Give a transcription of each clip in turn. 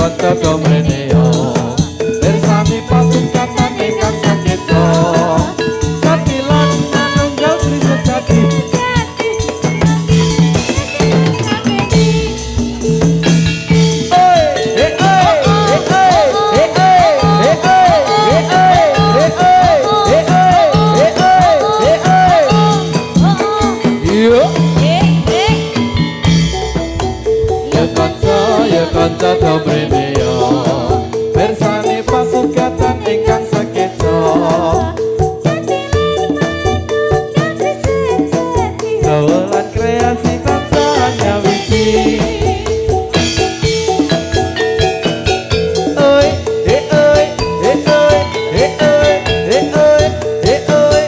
kanca domrene yo bersami pasungkatan ingkang sakeca jati lan manunggal trisno jati kanca domrene yo bersani pasungkatan ingkang sakeca dawelan kreasi tansah nyawiji oi oi oi oi oi oi oi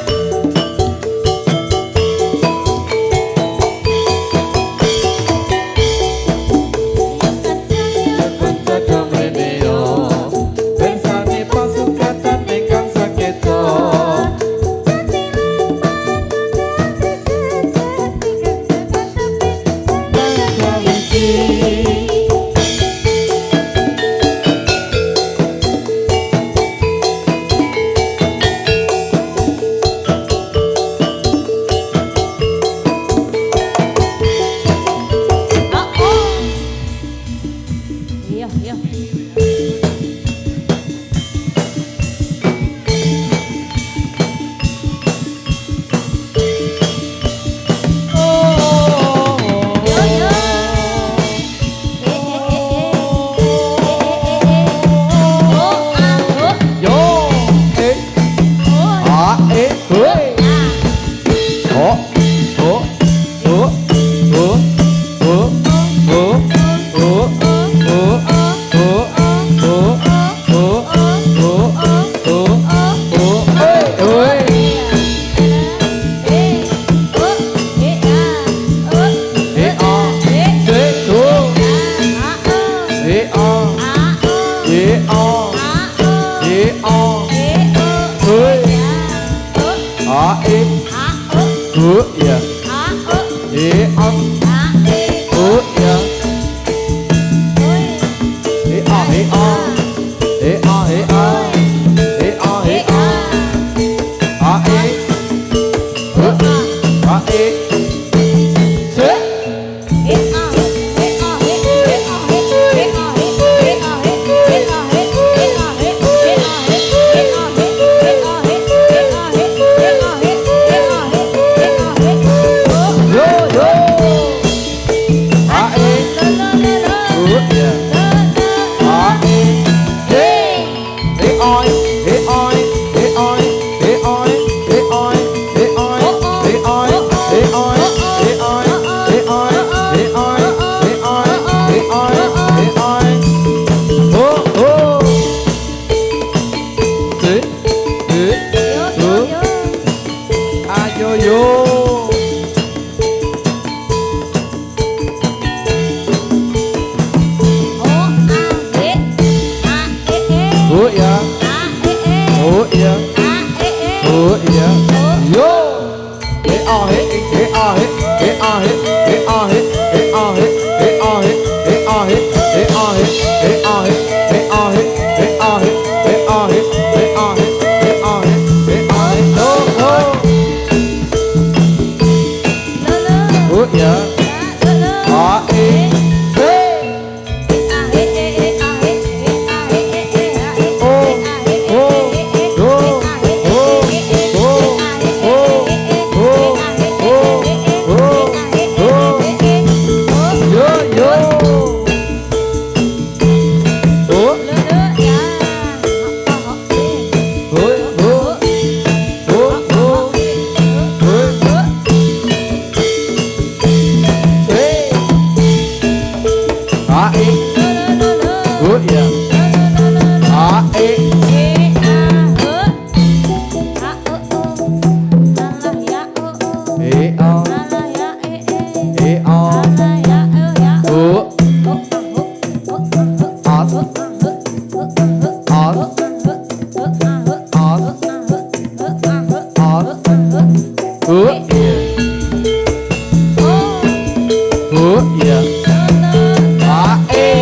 Oh iya.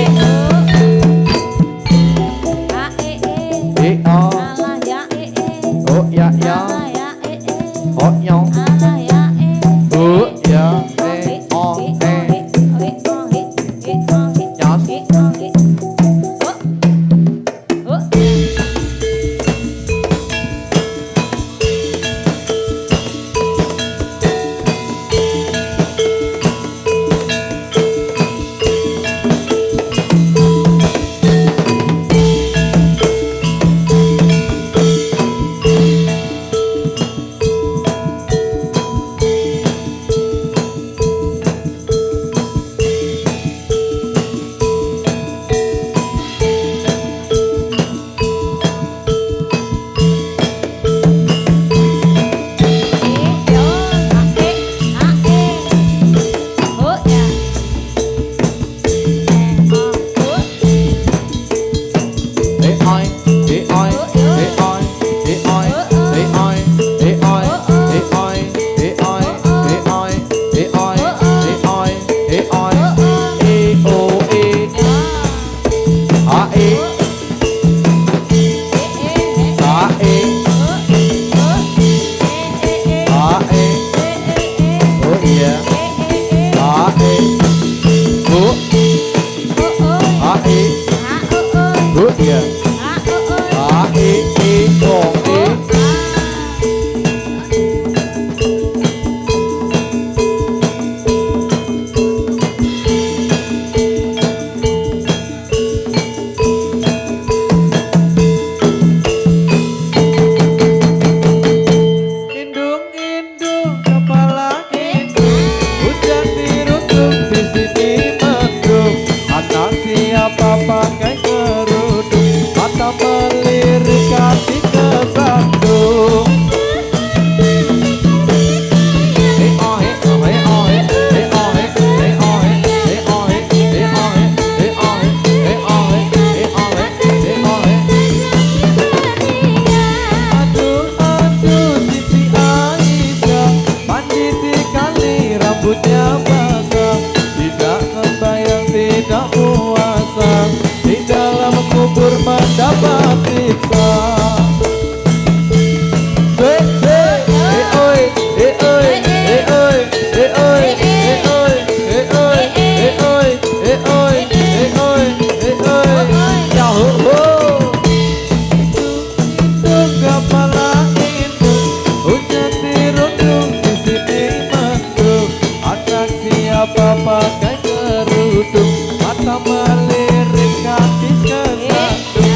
sama lirik gadis kesatu.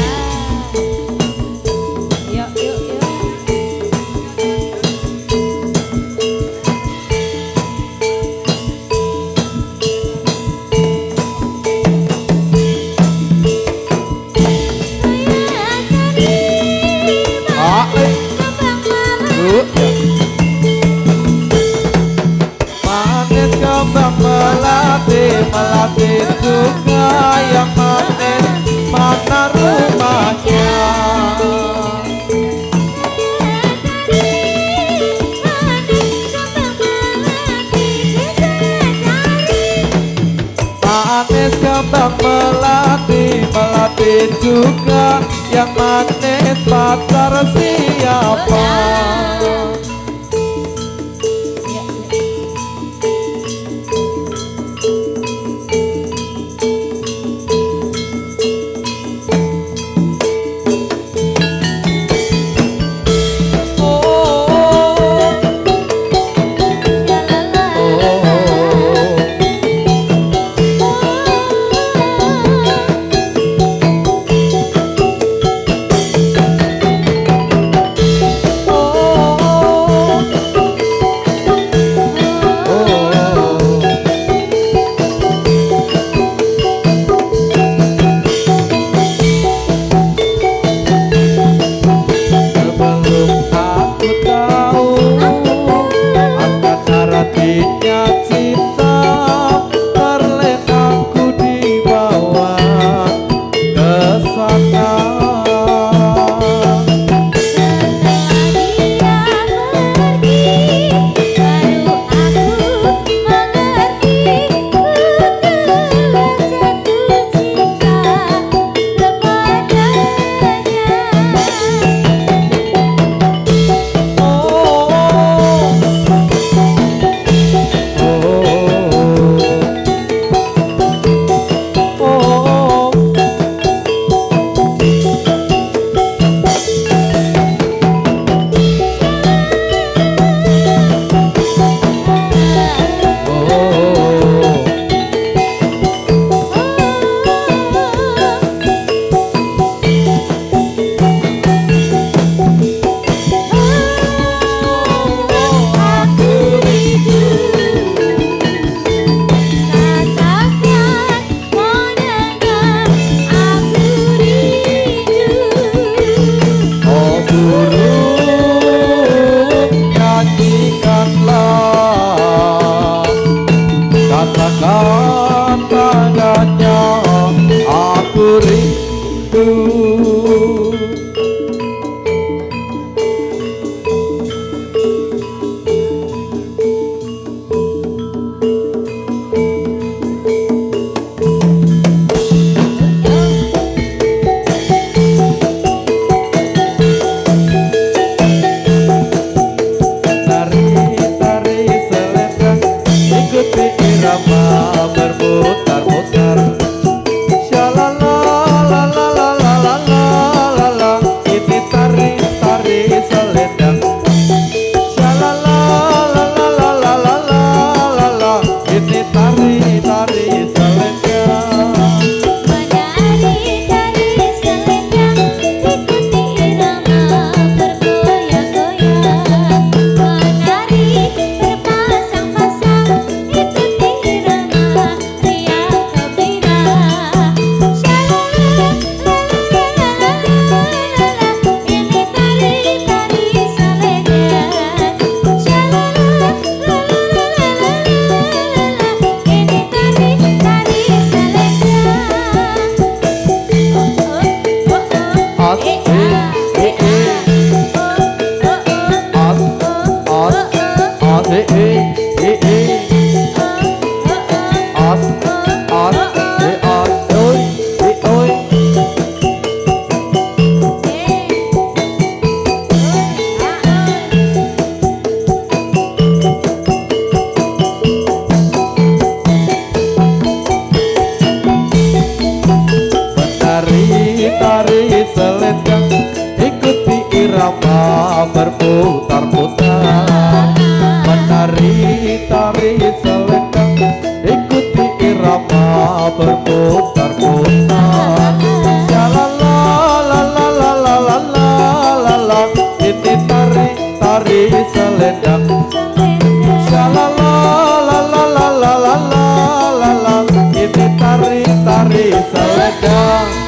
Yuk, yuk, yuk. Manis kembang melati, melati juga yang manis, mana rumahnya? Manis kembang melati, melati juga yang manis, pacar siapa? Katakan padanya aku rindu. Tari-tari selendang ikuti irama berputar-putar. Shalala-la-la-la-la-la-la-la. Ini tari-tari selendang. Shalala-la-la-la-la-la-la. Ini tari-tari selendang. Menari-tari selendang, ikuti irama bergoyang-goyang. Menari berpasang-pasang, ikuti irama riang gembira. Shalala-la-la-la-la-la-la, ini tari-tari selendang. Shalala-la-la-la-la-la-la, ini tari-tari Tari selendang ikuti irama berputar-putar. Menari tari selendang ikuti irama berputar. selendang.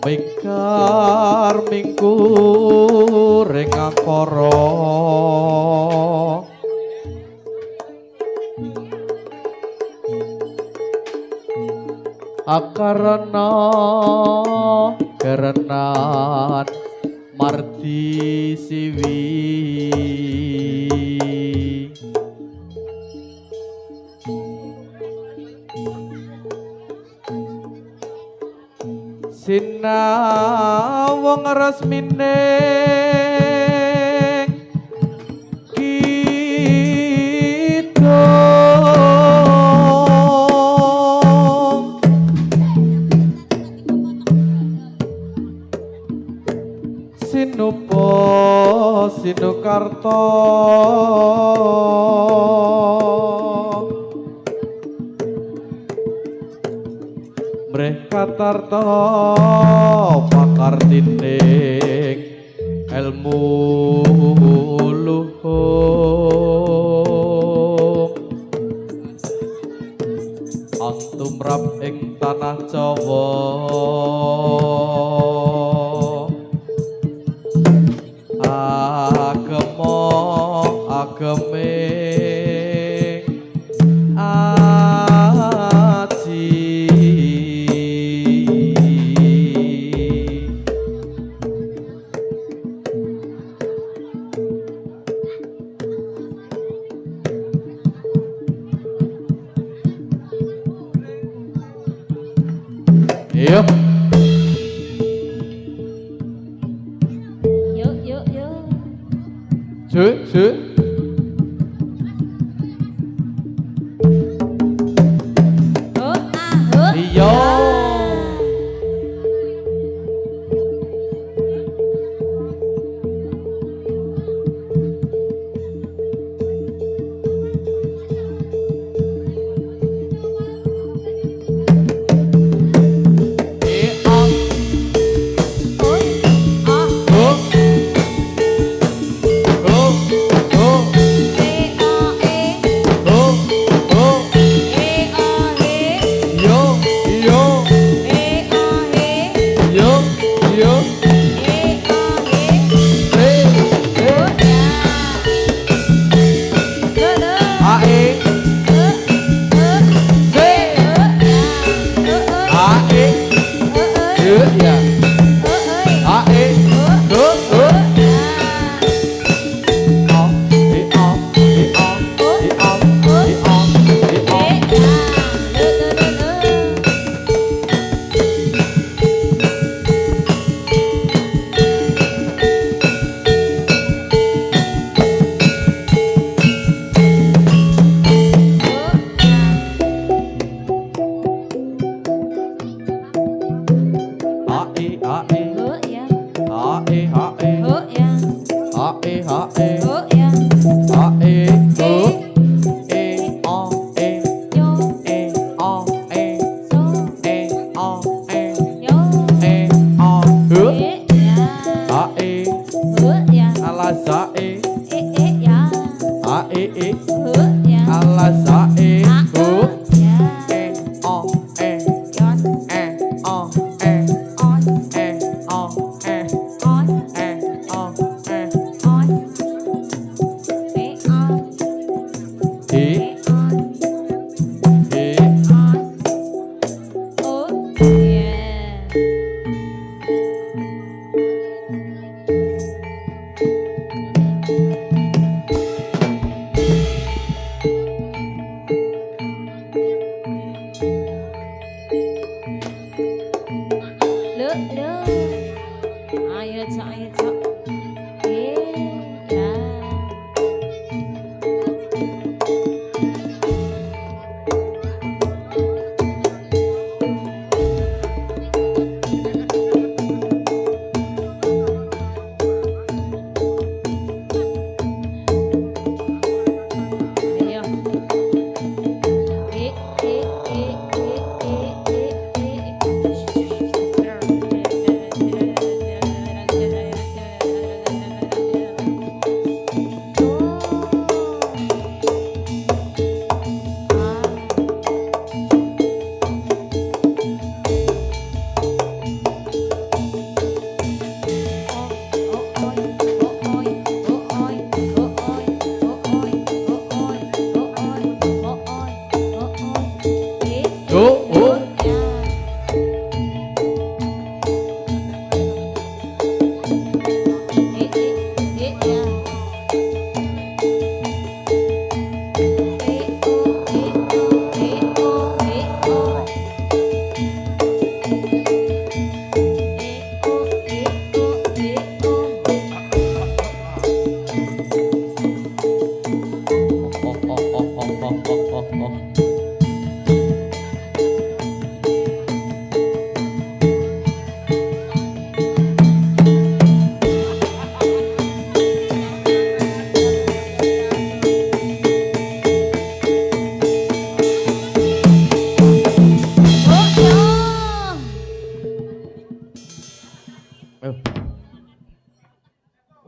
Mingkar mingkur ing akara akarana kerenan mardi siwi sinawang resmine Sinupo Sinukarto Mreh katarta pakar dinding ilmu luhung antumrap ing tanah Jawa agama ageming aji Yuk Yuk Su Iya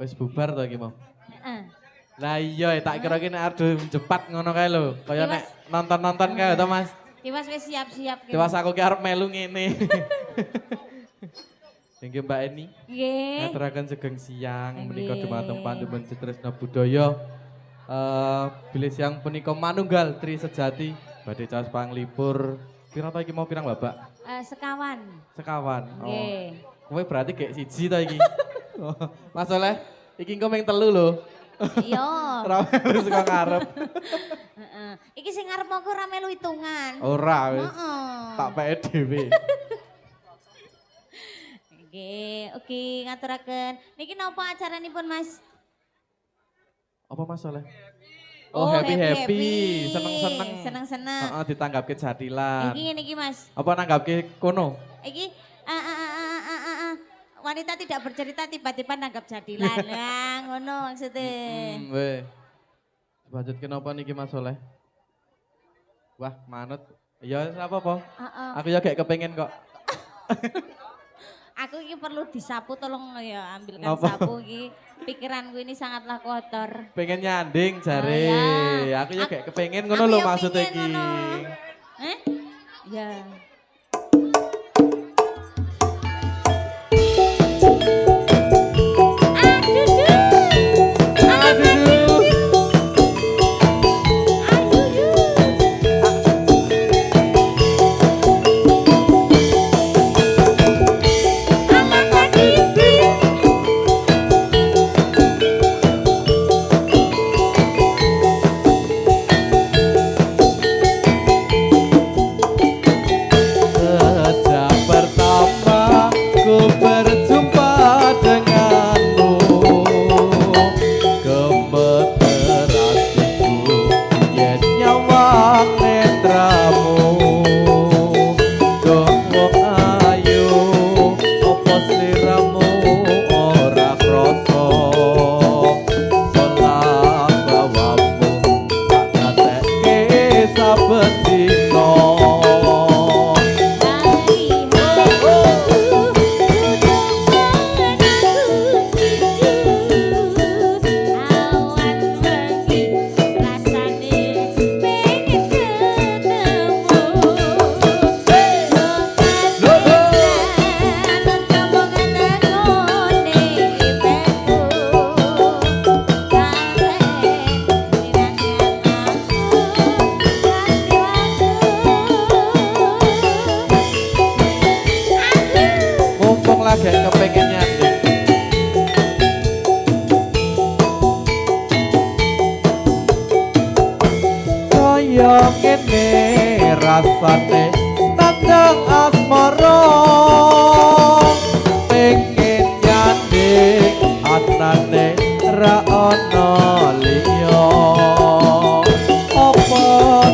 Wis bubar to iki mau. Heeh. Lah iya tak kira ki nek arep jepat ngono kae lho. Kaya nek nonton-nonton kae to Mas. Dimas wis siap-siap gitu. Dewas aku ki arep melu ngene. Inggih Mbak Eni. Nggih. Ngaturaken sugeng siang menika Nggih. dumateng Pandumen Citresna Budaya. Bilih siang punika manunggal Tri Sejati badhe caos panglipur. Pirang ta iki mau pirang babak? Sekawan. Sekawan. Nggih. Kowe berarti kayak siji ta iki. Mas Oleh, iki engko ming telu lho. Iya. Ora melu saka ngarep. Heeh. Iki sing ngarep mongko ora melu hitungan. Ora wis. Heeh. Tak peke dhewe. Nggih, oke ngaturaken. Niki napa acaranipun Mas? Apa Mas Oleh? Oh, happy. happy. Seneng-seneng. Seneng-seneng. Heeh, ditanggapke jadilan. Iki ngene iki Mas. Apa nanggapke kono? Iki wanita tidak bercerita tiba-tiba nanggap jadilan. Nah, ngono maksudnya. Weh. Lanjut kenapa niki Mas Oleh? Wah, manut. Ya apa apa? Heeh. Aku ya kayak kepengen kok. Aku ini perlu disapu, tolong ya ambilkan Ngapa? sapu iki. Pikiranku ini sangatlah kotor. Pengen nyanding jare. Oh, ya. Aku ya kayak kepengen Aku ngono lho ya maksudnya pengen iki. ngono. Ya. Aduh. Sejak pertama ku berjumpa denganmu, gemeter hatiku yen nyawang netramu. Dong wong ayu opo sliramu ora krasa, salah bawamu tak ngatekke saben dina. Mumpung lagi kepengen nyanding. Kaya ngene rasane tandang asmara, pengen nyanding anane ra ana liya. Apa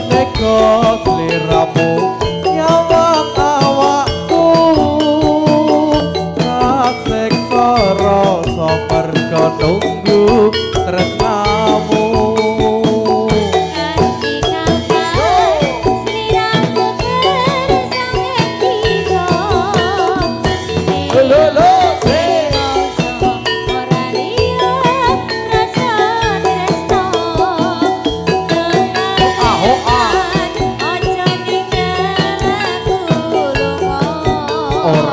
tega sliramu nyawang awakku, kaseksa rasa merga nunggu tresnamu.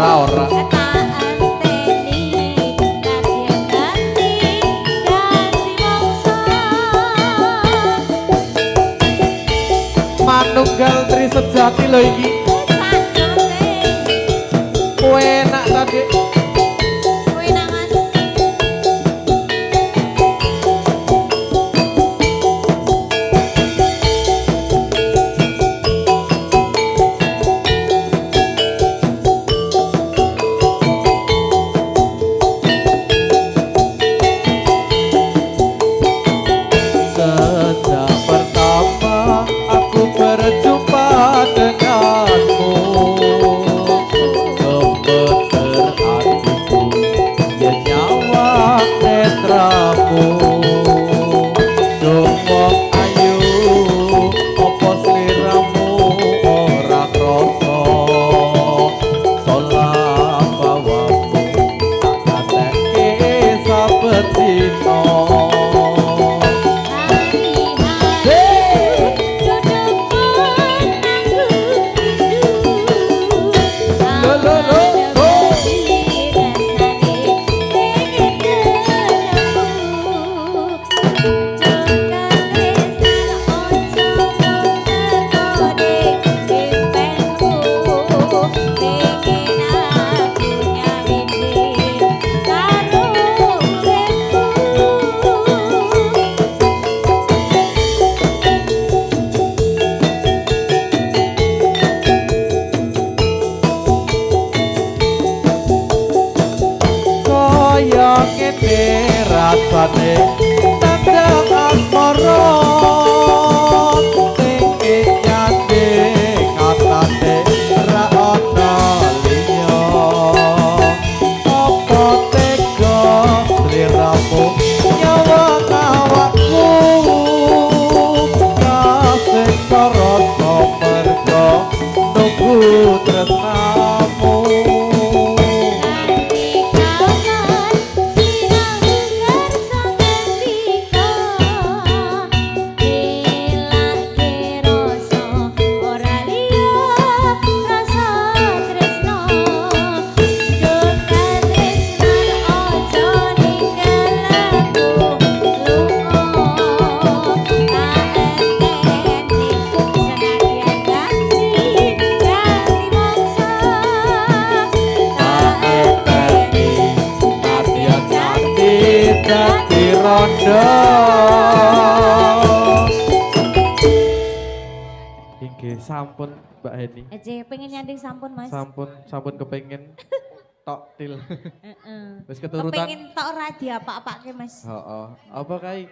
Ora. Manunggal Tri Sejati lho iki. Kowe enak tadi. Sejak pertama aku berjumpa denganmu, gemeter lo lo lo. Kaya ngene rasane tandang asmara tinggi nyate katane ra ana liya apa tega sliramu nyawang awakku kasiksa rasa merga nunggu tresnamu. Dadi rondo inggih sampun Mbak Heni. Pengen nyanding sampun Mas. Sampun kepengin tok til. Wis keturutan. Kepengin tok ora diapa-apake Mas. Heeh. Apa kae?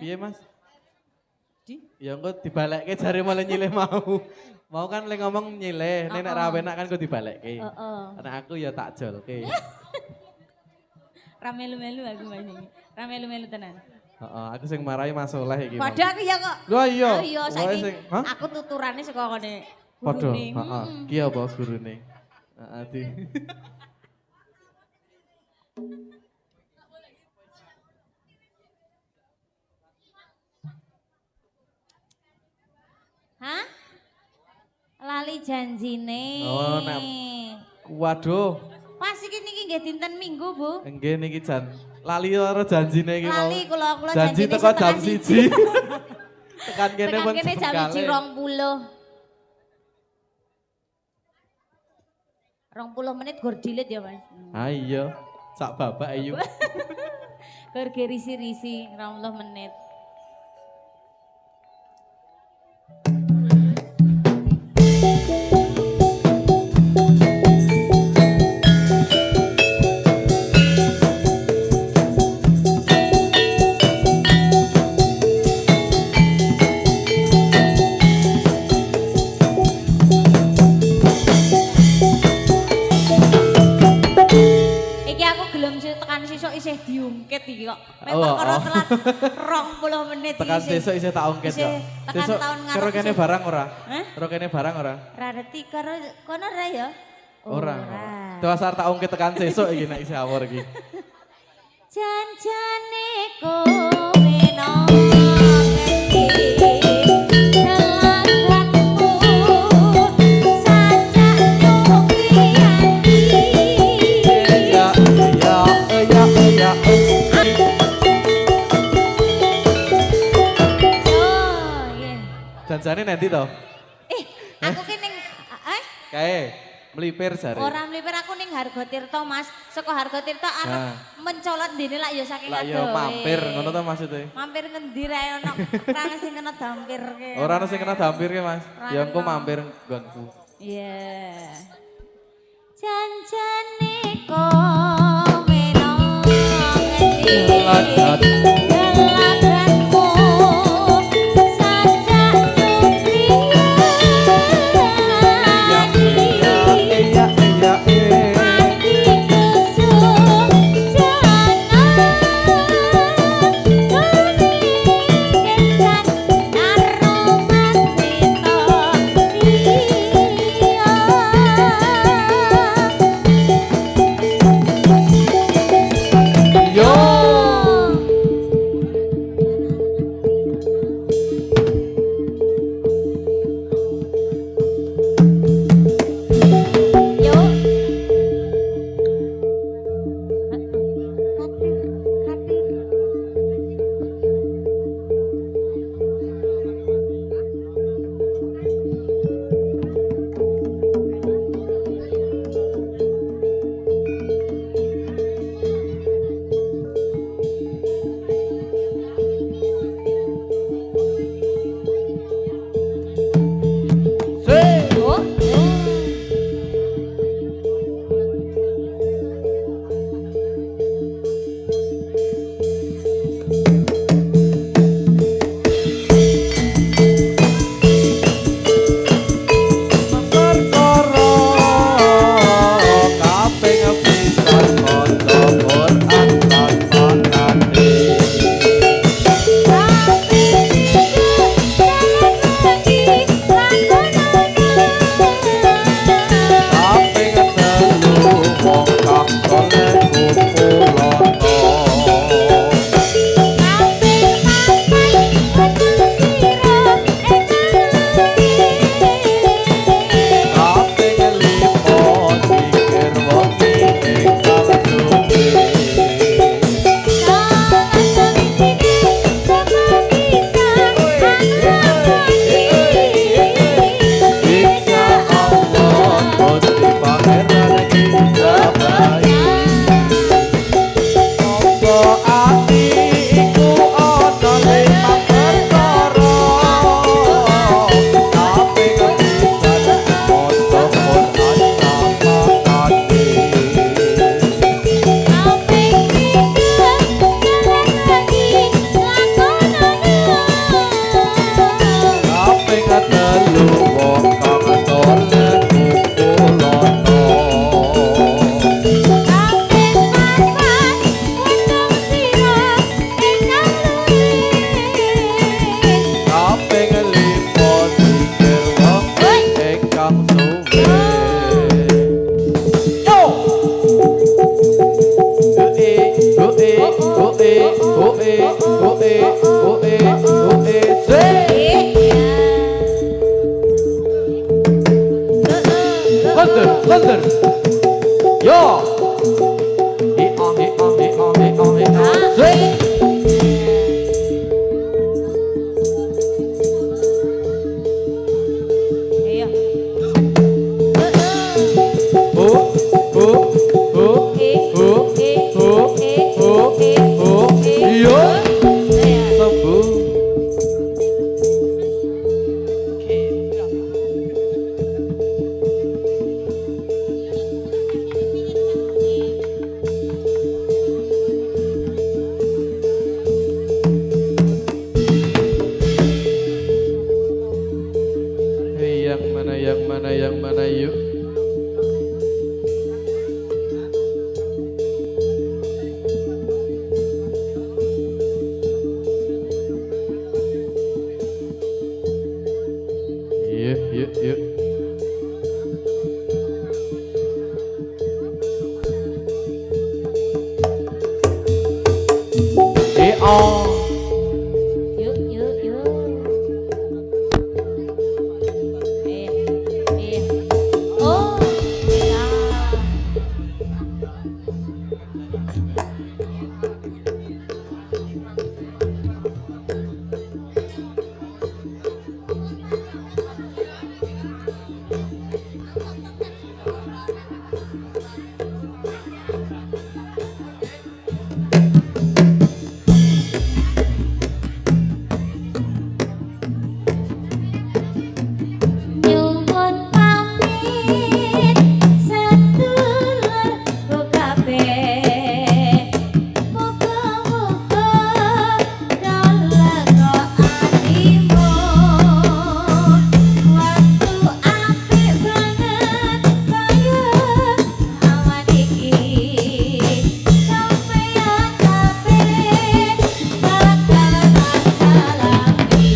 Piye Mas? Di? Ya engko dibalekke jare malah nyilih mau. Mau kan le ngomong nyilih, nek ra enak kan kok dibalekke. Heeh. Nek aku ya tak jolke. Ramelu-melu aku Mas iki. Ramelu-melu tenan. Heeh, aku sing marahi Mas Soleh iki. Padha aku ya kok. Lho iya. Oh iya saiki Hah? aku tuturane saka kene. Padha, Gurune. heeh. Ki apa gurune? Heeh, di. Hah? Lali janjine. Oh, nek waduh. Pas iki niki nggih dinten Minggu, Bu. Nggih niki jan lali karo janjine iki mau. Lali kula Janji janjine teko jam setengah 1. Tekan kene Tekan pun kene jam 1:20. 20 menit gur dilit ya, Mas. Ah iya, sak babak ayu. Gur risi-risi 20 menit. Isih diungkit iki kok. Memang karo telat 20 menit iki. Tekan sesuk isih tak ungkit kok. Sesuk tahun ngarep. Karo kene barang ora? Hah? Karo kene barang ora? Ra reti karo kono ra ya? Ora. Dasar tak ungkit tekan sesuk iki nek isih awor iki. Janjane kowe nang Janjane nanti toh? Aku ki ning Kae melipir jare. Ora melipir aku ning Harga Tirta, Mas. Saka Harga Tirta arep mencolot dene lak ya saking adoh. Lah ya mampir ngono to maksudnya. Mampir ngendi ra ono ra sing kena dampirke. Ora ono sing kena dampirke, Mas. Ya engko mampir nggonku. Iya. Janjane kowe nang ngendi? Bener. Yo. Sing. Iya. Oh, oh, oh, oh, oh, oh. Yo. Sembuh. Yang mana yuk. Yuk. Oh. Yuk. Oh, ya. Nyuwun pamit sedulurku kabeh, muga-muga dalem atimu. Waktu apik banget kaya awan iki, sampeyan kabeh bakal tak salami.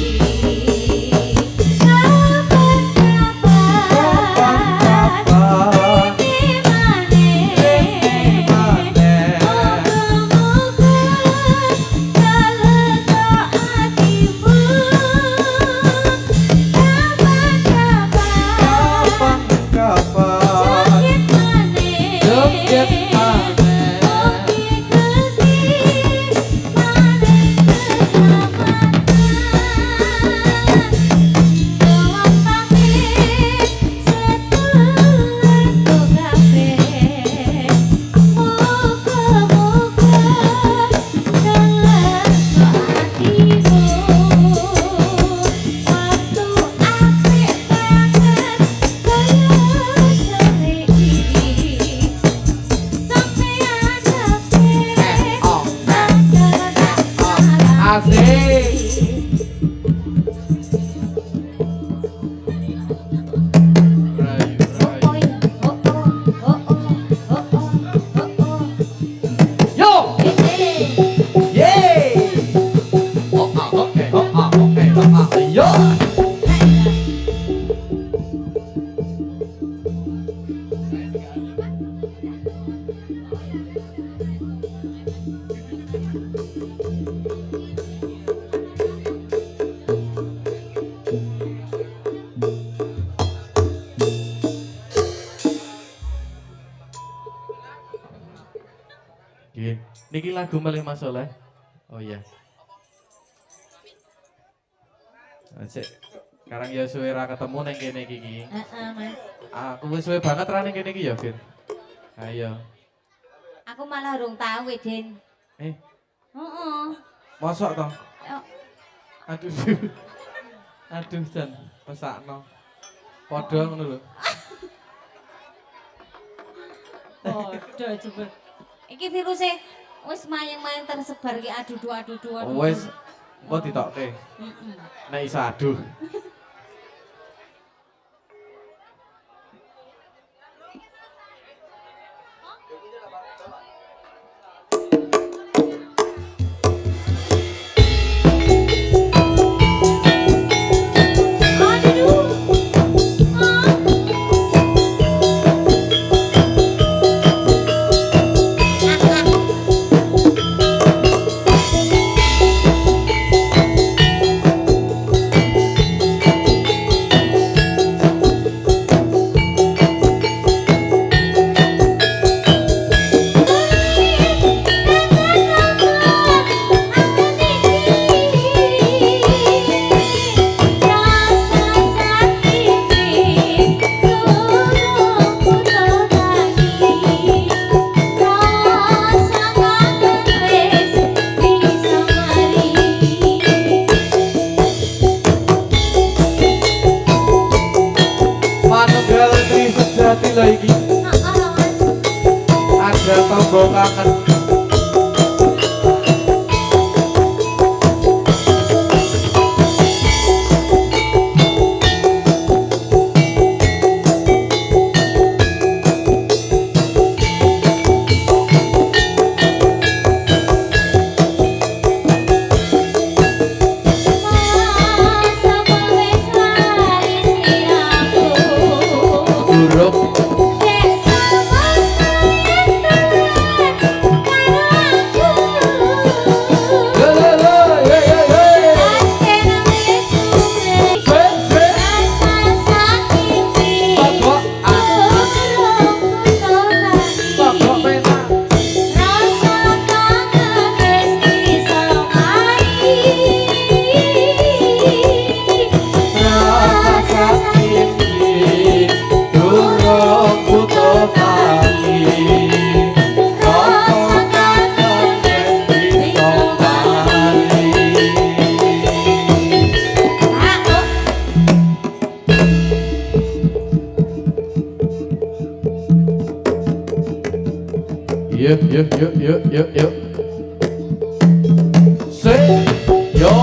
Niki lagu malih Mas Soleh. Oh iya. Sekarang ya suwe ra ketemu neng kene iki. Mas. Aku wis suwe banget ra neng kene iki ya, Fir. Ayo. Aku malah urung tahu, Den. Heeh. Mosok toh? Yo. Aduh. Aduh, Jan, pesakno. Padha ngono lho. Padha jebul. Iki virusnya wis mayang-mayang tersebar ki aduh. Wis engko ditokke. Nek iso aduh. sejati lah iki. Ada tombol kangen. Yuk. Say yo.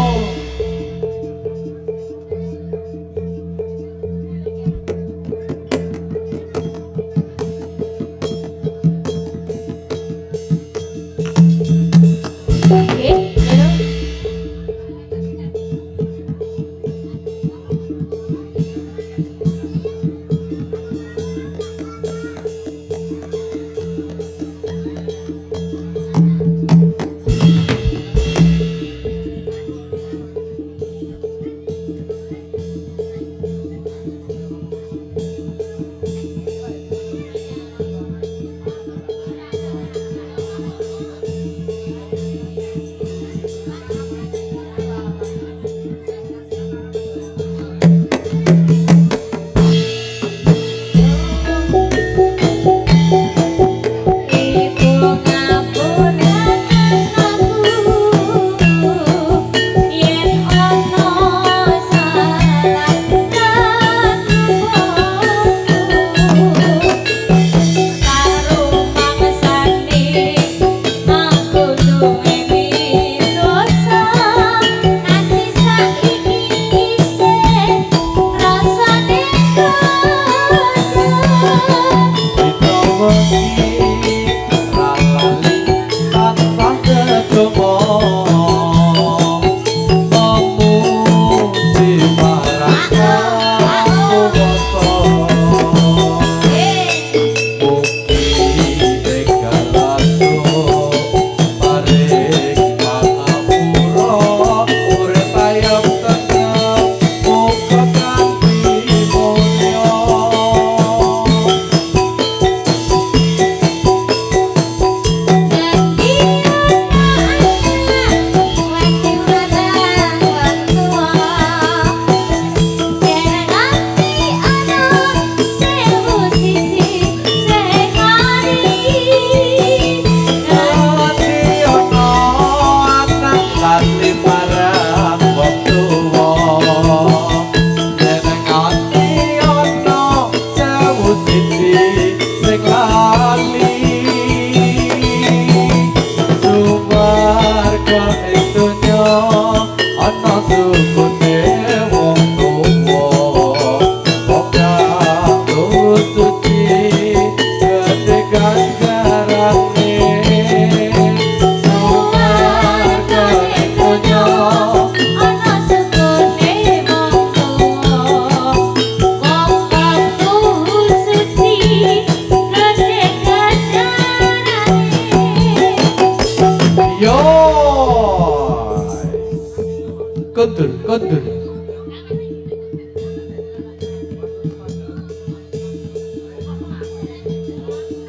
Kondur.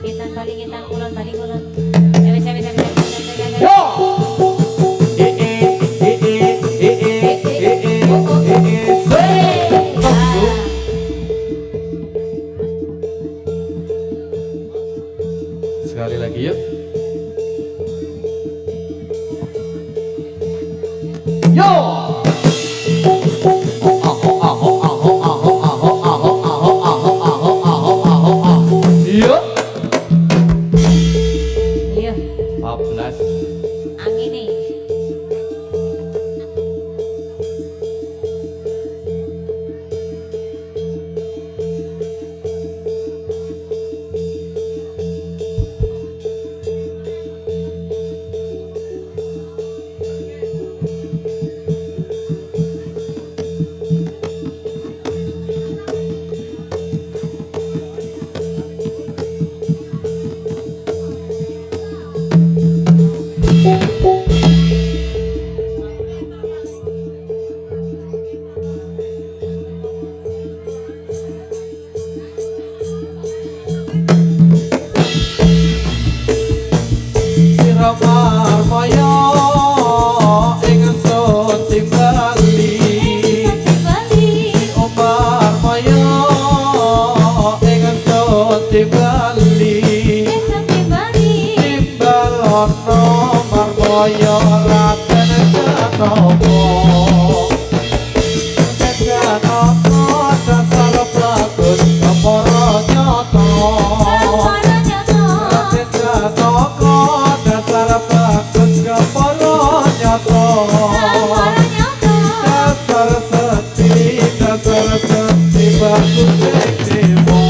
Ngitan bali ngitan kulon bali kulon. Wis. Yo. Sekali lagi yuk. Yo. Marmaya ingsun timbali Omar Maya ingsun timbali timbal ono Marmaya raten jatopo jatopo dasar bagus kepara nyata raten jatopo dasar bagus kepara nyata dasar seti bagus sektimo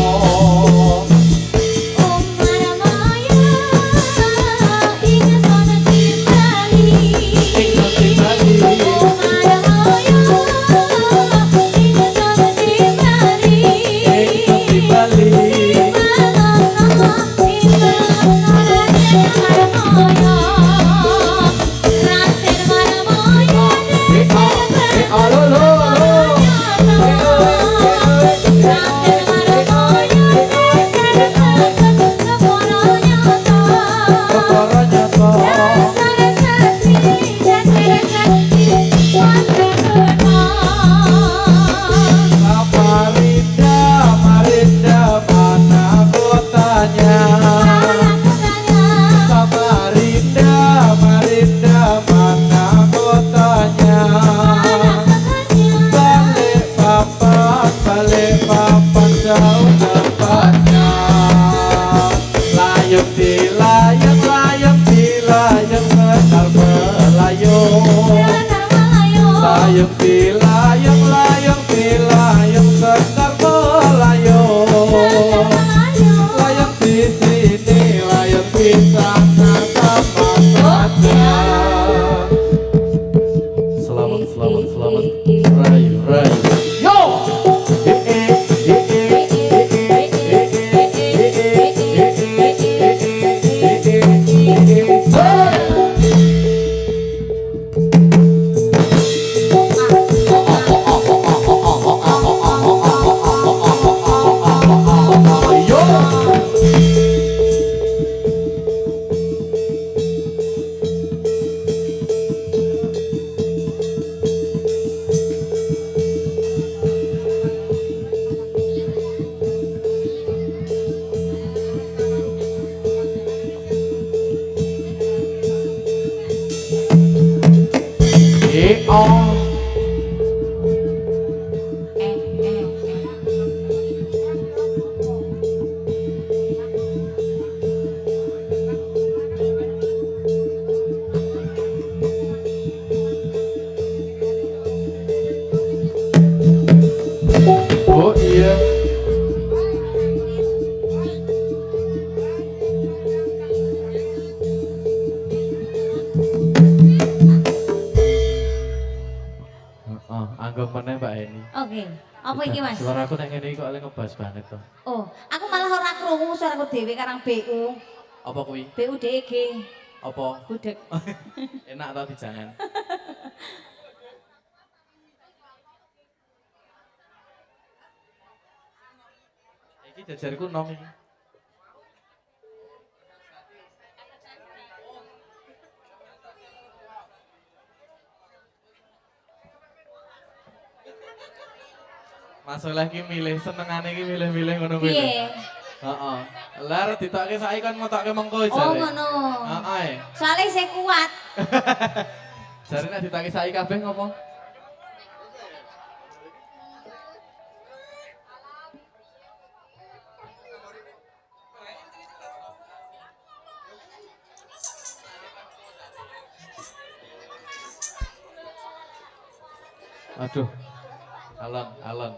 layang sekar melayang layang di sini layang di sana sama saja selamat rayu yo oh iya anggap mana Mbak Eni. Oke, apa iki Mas? Suara aku nek ngene iki kok ngebas banget to. Oh, aku malah ora krungu suaraku dhewe karang BU. Apa kuwi? BU DG. Apa? Budek. Enak tau dijangan. Iki jajarku nom iki. Masalah iki milih senengane iki milih-milih ngono kuwi. Piye? Heeh. Lah arep ditokke saiki kan motokke mengko jare. Oh ngono. Heeh. Soale saya kuat. Jare nek ditokke saiki kabeh ngopo? Aduh. Alon.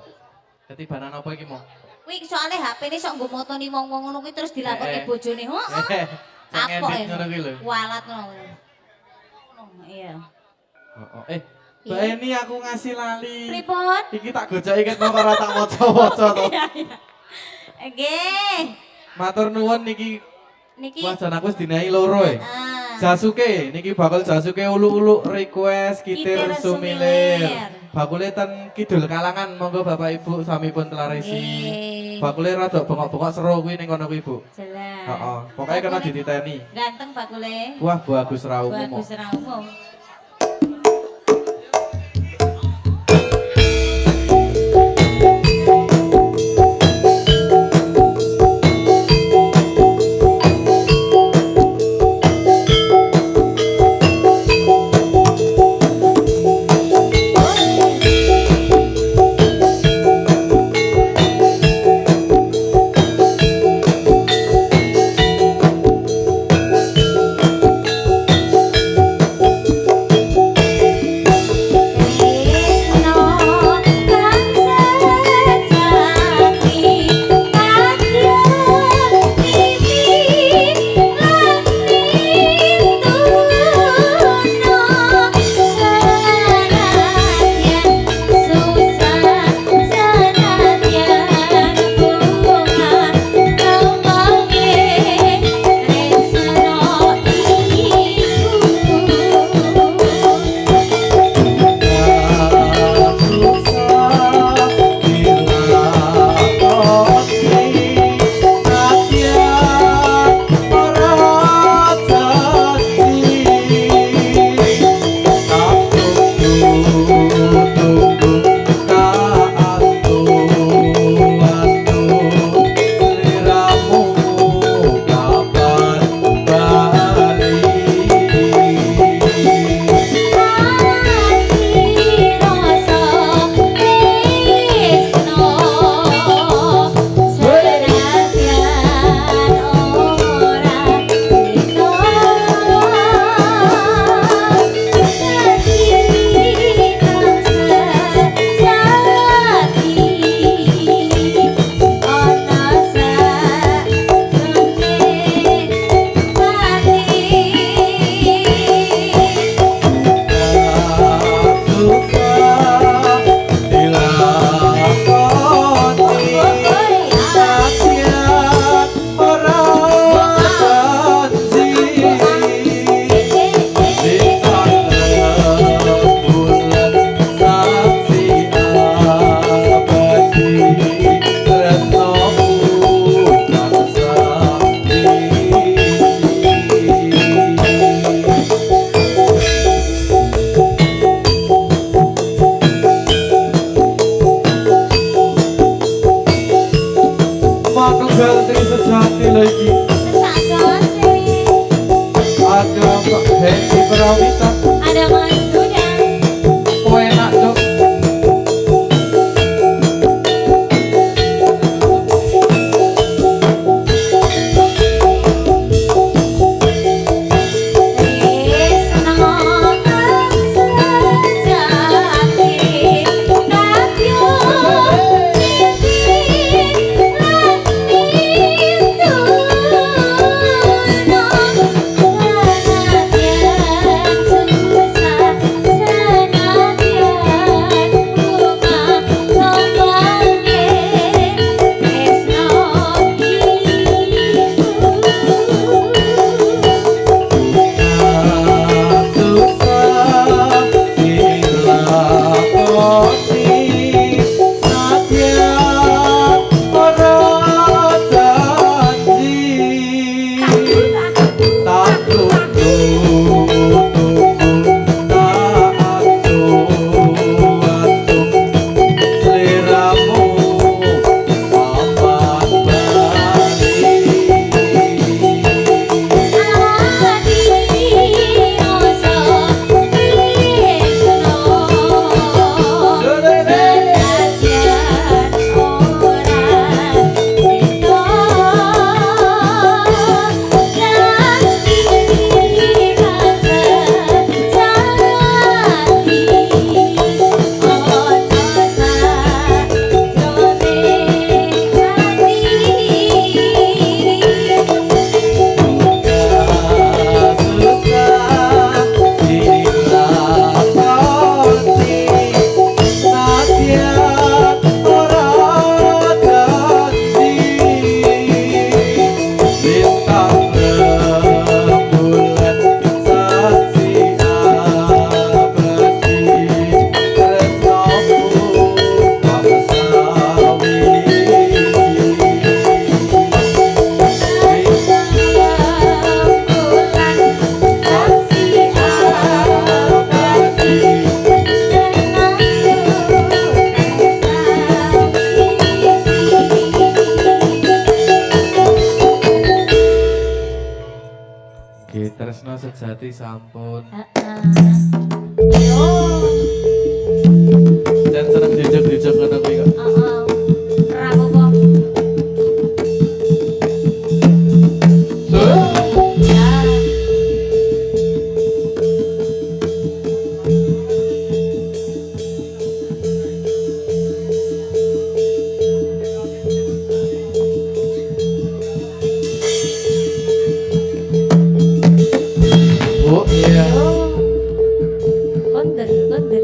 Ketibanan apa iki mau? Kuwi soalnya HP ini sok nggo motoni wong-wong ngono kuwi terus dilakoke bojone. Heeh. Kapok Ngedit ngono kuwi lho. Walat ngono. Iya. Heeh. Mbak Eni aku ngasih lali. Pripun? Iki tak gojaki ket mongko ora tak waca-waca to. Nggih. Matur nuwun niki. Niki. Wajan aku wis dinahi loro e. Heeh. Jasuke, niki bakal Jasuke ulu-ulu request Kitir Kitir Sumilir. Sumilir. Bakule ten kidul kalangan, monggo Bapak Ibu samipun telarisi. Nggih. Bakule rada bengok-bengok seru kuwi ning kono kuwi, Bu. Jelas. Heeh, pokoke kena Bakule dititeni. Ganteng bakule. Wah, bagus ra umum. Bagus ra umum. Manunggal Tri Sejati lagi. Ada Mbak Hendy Perawita. Ada Mas Duda. Oh enak dong. Thank you. Nggih, tresno sejati sampun. Yo. Jan seneng dijuk-dijuk ngono kuwi kok. Heeh. Ora apa-apa. Ya. Oh iya. Yo. Konder, konder.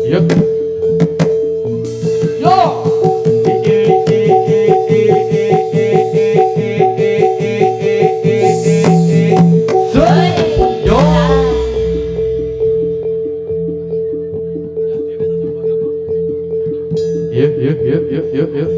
Yuk. Yo. Yo. Yuk, yuk, yuk, yuk, yuk, yuk.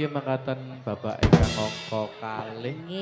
niki mangkatan Bapak ingkang angka kalih. Nggih.